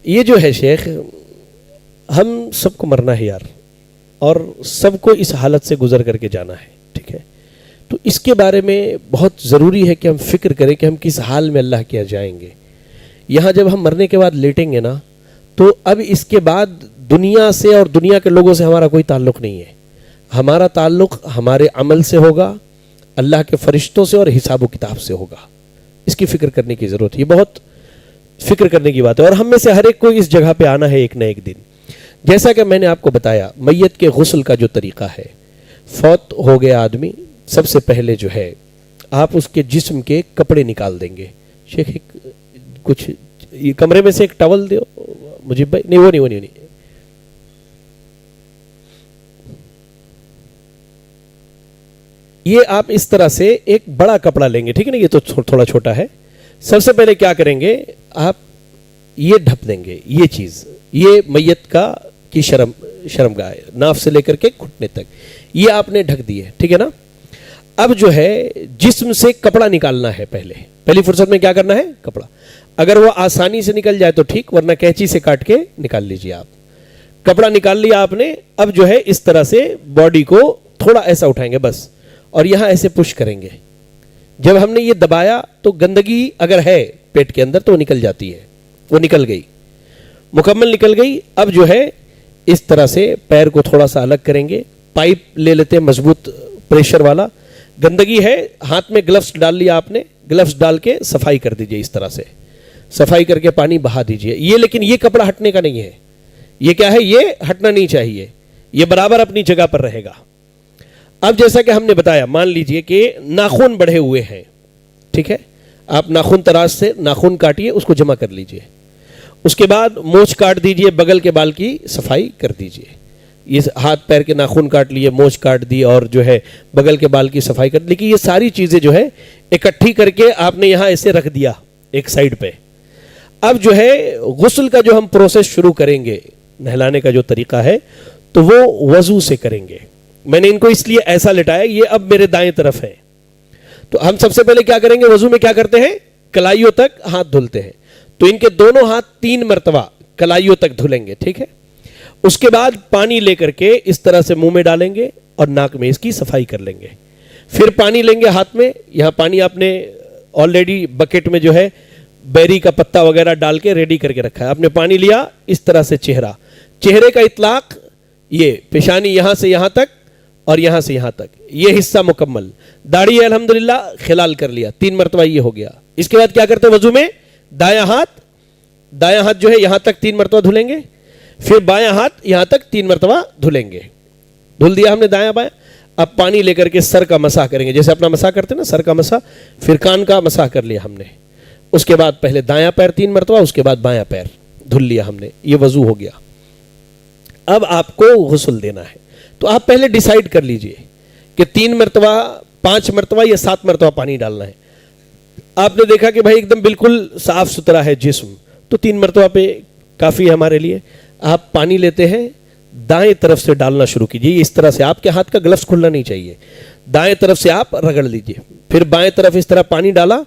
یہ جو ہے شیخ، ہم سب کو مرنا ہے یار، اور سب کو اس حالت سے گزر کر کے جانا ہے، ٹھیک ہے؟ تو اس کے بارے میں بہت ضروری ہے کہ ہم فکر کریں کہ ہم کس حال میں اللہ کے یہاں جائیں گے۔ یہاں جب ہم مرنے کے بعد لیٹیں گے نا، تو اب اس کے بعد دنیا سے اور دنیا کے لوگوں سے ہمارا کوئی تعلق نہیں ہے۔ ہمارا تعلق ہمارے عمل سے ہوگا، اللہ کے فرشتوں سے اور حساب و کتاب سے ہوگا۔ اس کی فکر کرنے کی ضرورت ہے، یہ بہت فکر کرنے کی بات ہے، اور ہم میں سے ہر ایک کو اس جگہ پہ آنا ہے ایک نہ ایک دن۔ جیسا کہ میں نے آپ کو بتایا، میت کے غسل کا جو طریقہ ہے، فوت ہو گیا آدمی، سب سے پہلے جو ہے آپ اس کے جسم کے کپڑے نکال دیں گے۔ شیخ کچھ یہ کمرے میں سے ایک ٹاول دو مجھے بھائی، نہیں وہ نہیں یہ آپ اس طرح سے ایک بڑا کپڑا لیں گے، ٹھیک ہے نا؟ یہ تو تھوڑا چھوٹا ہے۔ سب سے پہلے کیا کریں گے، آپ یہ ڈھپ دیں گے، یہ چیز، یہ میت کی شرمگاہ ہے، ناف سے لے کر کے گھٹنے تک یہ آپ نے ڈھک دی ہے، ٹھیک ہے نا؟ اب جو ہے جسم سے کپڑا نکالنا ہے، پہلی فرصت میں کیا کرنا ہے؟ کپڑا۔ اگر وہ آسانی سے نکل جائے تو ٹھیک، ورنہ کینچی سے کاٹ کے نکال لیجئے آپ۔ کپڑا نکال لیا آپ نے، اب جو ہے اس طرح سے باڈی کو تھوڑا ایسا اٹھائیں گے بس، اور یہاں ایسے پش کریں گے۔ جب ہم نے یہ دبایا تو گندگی اگر ہے پیٹ کے اندر تو وہ نکل جاتی ہے، وہ نکل گئی، مکمل نکل گئی۔ اب جو ہے اس طرح سے پیر کو تھوڑا سا الگ کریں گے، پائپ لے لیتے ہیں مضبوط پریشر والا، گندگی ہے، ہاتھ میں گلفز ڈال لیا آپ نے، گلفز ڈال کے صفائی کر دیجئے، اس طرح سے صفائی کر کے پانی بہا دیجئے۔ یہ لیکن یہ کپڑا ہٹنے کا نہیں ہے، یہ کیا ہے؟ یہ ہٹنا نہیں چاہیے، یہ برابر اپنی جگہ پر رہے گا۔ اب جیسا کہ ہم نے بتایا، مان لیجئے کہ ناخن بڑھے ہوئے ہیں، ٹھیک ہے؟ آپ ناخن تراش سے ناخن کاٹیے، اس کو جمع کر لیجئے، اس کے بعد مونچھ کاٹ دیجئے، بغل کے بال کی صفائی کر دیجئے۔ یہ ہاتھ پیر کے ناخن کاٹ لیے، مونچھ کاٹ دی، اور جو ہے بغل کے بال کی صفائی کر دی۔ لیکن یہ ساری چیزیں جو ہے اکٹھی کر کے آپ نے یہاں ایسے رکھ دیا ایک سائیڈ پہ۔ اب جو ہے غسل کا جو ہم پروسیس شروع کریں گے، نہلانے کا جو طریقہ ہے، تو وہ وضو سے کریں گے۔ میں نے ان کو اس لیے ایسا لٹایا، یہ اب میرے دائیں طرف ہے، تو ہم سب سے پہلے کیا کریں گے؟ وضو میں کیا کرتے ہیں؟ کلائیوں تک ہاتھ دھلتے ہیں، تو ان کے دونوں ہاتھ 3 مرتبہ کلائیوں تک دھلیں گے، ٹھیک ہے؟ اس کے بعد پانی لے کر کے اس طرح سے منہ میں ڈالیں گے اور ناک میں اس کی صفائی کر لیں گے۔ پھر پانی لیں گے ہاتھ میں، یہاں پانی آپ نے آلریڈی بکیٹ میں جو ہے بیری کا پتا وغیرہ ڈال کے ریڈی کر کے رکھا ہے۔ آپ نے پانی لیا، اس طرح سے چہرے کا اطلاق، یہ پیشانی یہاں سے یہاں تک اور یہاں سے یہاں تک، یہ حصہ مکمل۔ داڑھی ہے الحمدللہ، خلال کر لیا، 3 مرتبہ یہ ہو گیا۔ اس کے بعد کیا کرتے ہیں وضو میں؟ دایاں ہاتھ جو ہے یہاں تک 3 مرتبہ دھلیں گے، پھر بایاں ہاتھ یہاں تک 3 مرتبہ دھلیں گے۔ دھل دیا ہم نے دایاں بایاں۔ اب پانی لے کر کے سر کا مسح کریں گے، جیسے اپنا مسح کرتے ہیں نا، سر کا مسح، پھر کان کا مسح کر لیا ہم نے۔ اس کے بعد پہلے دایاں پیر 3 مرتبہ، اس کے بعد بایاں پیر دھل لیا ہم نے، یہ وضو ہو گیا۔ اب آپ کو غسل دینا ہے، تو آپ پہلے ڈیسائیڈ کر لیجئے کہ 3 مرتبہ 5 مرتبہ یا 7 مرتبہ پانی ڈالنا ہے۔ آپ نے دیکھا کہ بھائی ایک دم بالکل صاف ستھرا ہے جسم، تو 3 مرتبہ پہ کافی ہے ہمارے لیے۔ آپ پانی لیتے ہیں، دائیں طرف سے ڈالنا شروع کیجئے، اس طرح سے، آپ کے ہاتھ کا گلفز کھلنا نہیں چاہیے، دائیں طرف سے آپ رگڑ لیجئے، پھر بائیں طرف اس طرح پانی ڈالا،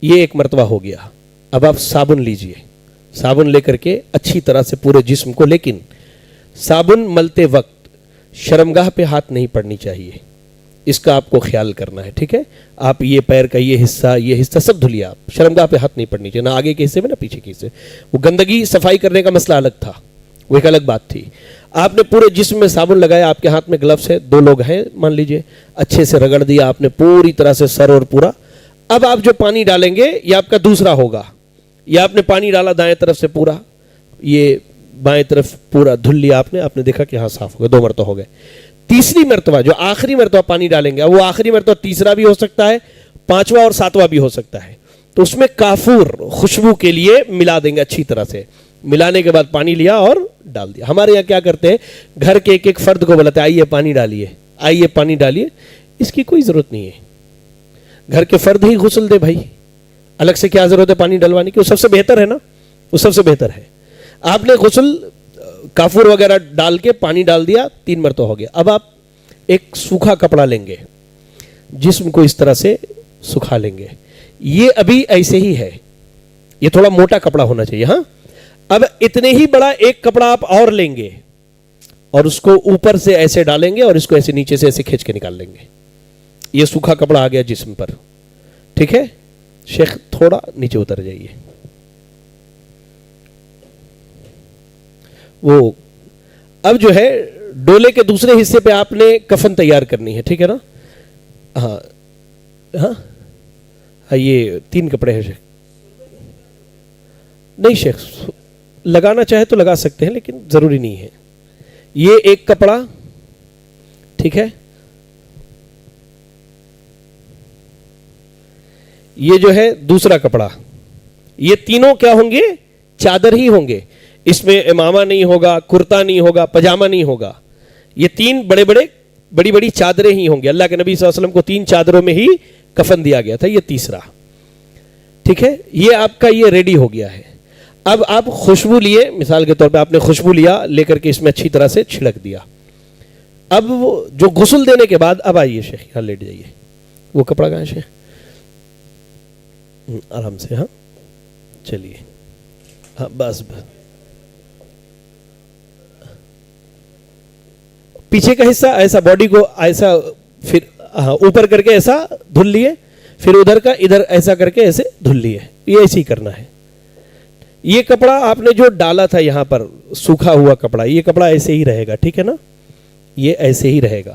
یہ 1 مرتبہ ہو گیا۔ اب آپ صابن لیجئے، صابن لے کر کے اچھی طرح سے پورے جسم کو، لیکن صابن ملتے وقت شرمگاہ پہ ہاتھ نہیں پڑنی چاہیے، اس کا آپ کو خیال کرنا ہے، ٹھیک ہے؟ آپ یہ پیر کا یہ حصہ سب دھلیے، آپ شرمگاہ پہ ہاتھ نہیں پڑنی چاہیے، نہ آگے کے حصے میں نہ پیچھے کے حصے۔ وہ گندگی صفائی کرنے کا مسئلہ الگ تھا، وہ ایک الگ بات تھی۔ آپ نے پورے جسم میں صابن لگایا، آپ کے ہاتھ میں گلفز ہے، 2 لوگ ہیں مان لیجئے، اچھے سے رگڑ دیا آپ نے پوری طرح سے سر اور پورا۔ اب آپ جو پانی ڈالیں گے یہ آپ کا دوسرا ہوگا، یہ آپ نے پانی ڈالا دائیں طرف سے پورا، یہ بائیں طرف پورا دھل لیا آپ نے دیکھا کہ ہاں صاف ہو گیا، 2 مرتبہ ہو گئے۔ تیسری مرتبہ جو آخری مرتبہ پانی ڈالیں گے، وہ آخری مرتبہ تیسرا بھی ہو سکتا ہے، 5واں اور 7واں بھی ہو سکتا ہے، تو اس میں کافور خوشبو کے لیے ملا دیں گے اچھی طرح سے۔ ملانے کے بعد پانی لیا اور ڈال دیا۔ ہمارے یہاں کیا کرتے ہیں، گھر کے ایک فرد کو بلاتے ہیں، آئیے پانی ڈالیے، آئیے پانی ڈالیے، اس کی کوئی ضرورت نہیں ہے، گھر کے فرد ہی غسل دے بھائی، الگ سے کیا ضرورت ہے پانی ڈلوانے کی؟ وہ سب سے بہتر ہے نا، وہ سب سے بہتر ہے۔ آپ نے غسل کافور وغیرہ ڈال کے پانی ڈال دیا، 3 مرتبہ ہو گیا۔ اب آپ ایک سوکھا کپڑا لیں گے، جسم کو اس طرح سے سکھا لیں گے، یہ ابھی ایسے ہی ہے، یہ تھوڑا موٹا کپڑا ہونا چاہیے، ہاں اب اتنے ہی بڑا ایک کپڑا آپ اور لیں گے اور اس کو اوپر سے ایسے ڈالیں گے اور اس کو ایسے نیچے سے ایسے کھینچ کے نکال لیں گے. یہ سوکھا کپڑا آ گیا جسم پر. ٹھیک ہے شیخ, تھوڑا نیچے اتر جائیے. وہ اب جو ہے ڈولے کے دوسرے حصے پہ آپ نے کفن تیار کرنی ہے. ٹھیک ہے نا. ہاں ہاں یہ 3 کپڑے ہیں شیخ. نہیں شیخ, لگانا چاہے تو لگا سکتے ہیں لیکن ضروری نہیں ہے. یہ ایک کپڑا, ٹھیک ہے, یہ جو ہے دوسرا کپڑا. یہ تینوں کیا ہوں گے؟ چادر ہی ہوں گے. اس میں امامہ نہیں ہوگا, کرتا نہیں ہوگا, پاجامہ نہیں ہوگا. یہ 3 بڑی بڑی چادریں ہی ہوں گے. اللہ کے نبی صلی اللہ علیہ وسلم کو 3 چادروں میں ہی کفن دیا گیا تھا, یہ تیسرا. ٹھیک ہے, یہ آپ کا یہ ریڈی ہو گیا ہے. اب آپ خوشبو لیے, مثال کے طور پہ آپ نے خوشبو لیا, لے کر کے اس میں اچھی طرح سے چھڑک دیا. اب وہ جو غسل دینے کے بعد, اب آئیے شیخ یہاں لیٹ جائیے. وہ کپڑا کہاں ہے شیخ؟ آرام سے. ہاں چلیے, ہاں بس پیچھے کا حصہ ایسا باڈی کو ایسا پھر اوپر کر کے ایسا دھل لیے, پھر ادھر کا ادھر ایسا کر کے ایسے دھل لیے. یہ ایسے ہی کرنا ہے. یہ کپڑا آپ نے جو ڈالا تھا یہاں پر, سوکھا ہوا کپڑا, یہ کپڑا ایسے ہی رہے گا. ٹھیک ہے نا, یہ ایسے ہی رہے گا.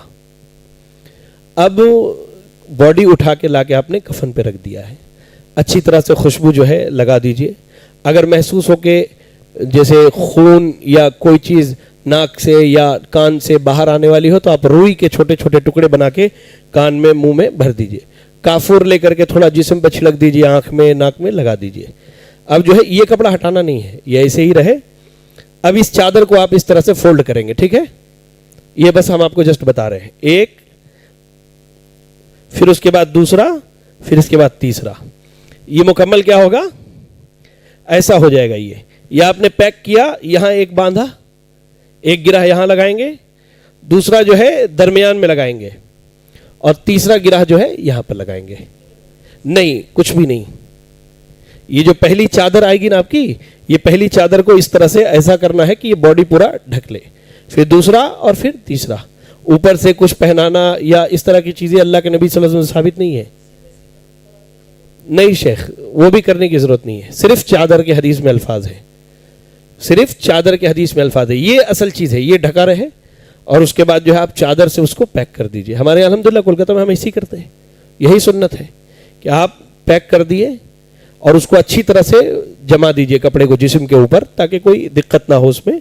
اب باڈی اٹھا کے لا کے آپ نے کفن پہ رکھ دیا ہے. اچھی طرح سے خوشبو جو ہے لگا دیجئے. اگر محسوس ہو کہ جیسے خون یا کوئی چیز ناک سے یا کان سے باہر آنے والی ہو تو آپ روئی کے چھوٹے چھوٹے ٹکڑے بنا کے کان میں منہ میں بھر دیجئے. کافور لے کر کے تھوڑا جسم پہ چھڑک دیجئے, آنکھ میں ناک میں لگا دیجئے. اب جو ہے یہ کپڑا ہٹانا نہیں ہے, یہ ایسے ہی رہے. اب اس چادر کو آپ اس طرح سے فولڈ کریں گے. ٹھیک ہے, یہ بس ہم آپ کو جسٹ بتا رہے ہیں. ایک, پھر اس کے بعد دوسرا, پھر اس کے بعد تیسرا. یہ مکمل کیا ہوگا؟ ایسا ہو جائے گا. یہ آپ نے پیک کیا, یہاں ایک باندھا, ایک گرہ یہاں لگائیں گے, دوسرا جو ہے درمیان میں لگائیں گے, اور تیسرا گرہ جو ہے یہاں پر لگائیں گے. نہیں, کچھ بھی نہیں. یہ جو پہلی چادر آئے گی نا آپ کی, یہ پہلی چادر کو اس طرح سے ایسا کرنا ہے کہ یہ باڈی پورا ڈھک لے. پھر دوسرا اور پھر تیسرا. اوپر سے کچھ پہنانا یا اس طرح کی چیزیں اللہ کے نبی صلی اللہ علیہ وسلم سے ثابت نہیں ہے. نہیں شیخ, وہ بھی کرنے کی ضرورت نہیں ہے. صرف چادر کے حدیث میں الفاظ ہے, صرف چادر کے حدیث میں الفاظ ہے. یہ اصل چیز ہے, یہ ڈھکا رہے, اور اس کے بعد جو ہے آپ چادر سے اس کو پیک کر دیجئے. ہمارے الحمدللہ کولکتہ میں ہم اسی کرتے ہیں. یہی سنت ہے کہ آپ پیک کر دیے اور اس کو اچھی طرح سے جما دیجئے کپڑے کو جسم کے اوپر, تاکہ کوئی دقت نہ ہو اس میں.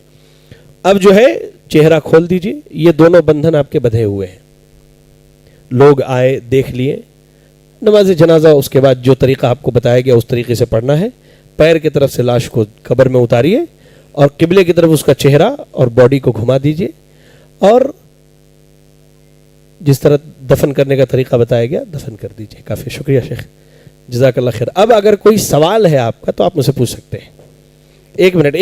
اب جو ہے چہرہ کھول دیجئے. یہ دونوں بندھن آپ کے بدھے ہوئے ہیں. لوگ آئے, دیکھ لیے. نماز جنازہ اس کے بعد جو طریقہ آپ کو بتایا گیا اس طریقے سے پڑھنا ہے. پیر کی طرف سے لاش کو قبر میں اتاریے اور قبلے کی طرف اس کا چہرہ اور باڈی کو گھما دیجئے, اور جس طرح دفن کرنے کا طریقہ بتایا گیا دفن کر دیجئے. کافی شکریہ شیخ, جزاک اللہ خیر. اب اگر کوئی سوال ہے آپ کا تو آپ مجھ سے پوچھ سکتے ہیں. ایک منٹ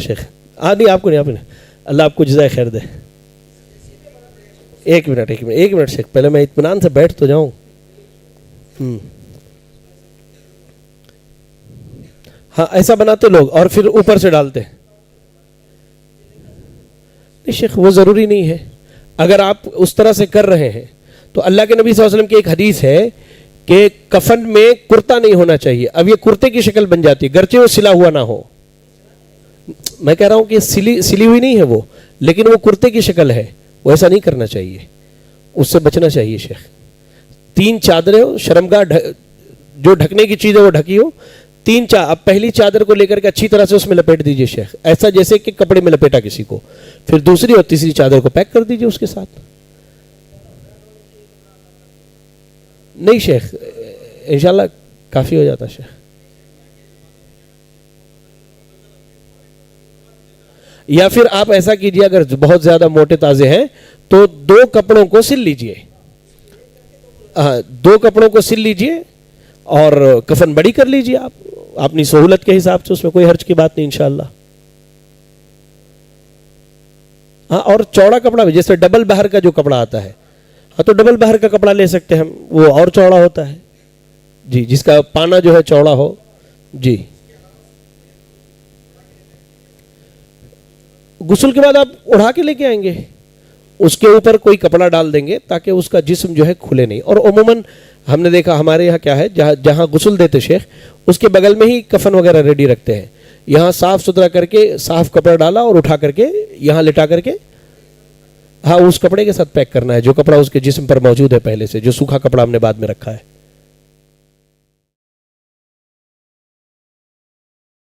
شیخ. نہیں آپ کو نہیں, آپ نے, اللہ آپ کو جزائے خیر دے. ایک منٹ شیخ, پہلے میں اطمینان سے بیٹھ تو جاؤں. ہاں ایسا بناتے لوگ اور پھر اوپر سے ڈالتے. نہیں شیخ, وہ ضروری نہیں ہے. اگر آپ اس طرح سے کر رہے ہیں تو اللہ کے نبی صلی اللہ علیہ وسلم کی ایک حدیث ہے کہ کفن میں کرتا نہیں ہونا چاہیے. اب یہ کرتے کی شکل بن جاتی ہے, گرچہ وہ سلا ہوا نہ ہو. میں کہہ رہا ہوں کہ سلی ہوئی نہیں ہے وہ, لیکن وہ کرتے کی شکل ہے. وہ ایسا نہیں کرنا چاہیے, اس سے بچنا چاہیے شیخ. 3 چادریں ہو, شرمگاہ جو ڈھکنے کی چیز ہے وہ ڈھکی ہو. 3 اب پہلی چادر کو لے کر کے اچھی طرح سے اس میں لپیٹ دیجئے شیخ, ایسا جیسے کہ کپڑے میں لپیٹا کسی کو. پھر دوسری اور تیسری چادر کو پیک کر دیجئے اس کے ساتھ. نہیں شیخ, انشاءاللہ کافی ہو جاتا شیخ. یا پھر آپ ایسا کیجئے, اگر بہت زیادہ موٹے تازے ہیں تو 2 کپڑوں کو سل لیجئے. 2 کپڑوں کو سل لیجئے اور کفن بڑی کر لیجئے آپ اپنی سہولت کے حساب سے. اس میں کوئی حرج کی بات نہیں انشاءاللہ. ہاں, اور چوڑا کپڑا بھی, جیسے ڈبل بہر کا جو کپڑا آتا ہے, ہاں تو ڈبل بہر کا کپڑا لے سکتے ہیں ہم, وہ اور چوڑا ہوتا ہے جی, جس کا پانا جو ہے چوڑا ہو. جی غسل کے بعد آپ اڑا کے لے کے آئیں گے, اس کے اوپر کوئی کپڑا ڈال دیں گے تاکہ اس کا جسم جو ہے کھلے نہیں. اور عموماً ہم نے دیکھا ہمارے یہاں کیا ہے, جہاں غسل دیتے شیخ اس کے بغل میں ہی کفن وغیرہ ریڈی رکھتے ہیں. یہاں صاف ستھرا کر کے صاف کپڑا ڈالا اور اٹھا کر کے یہاں لٹا کر کے, ہاں اس کپڑے کے ساتھ پیک کرنا ہے جو کپڑا اس کے جسم پر موجود ہے پہلے سے, جو سوکھا کپڑا ہم نے بعد میں رکھا ہے.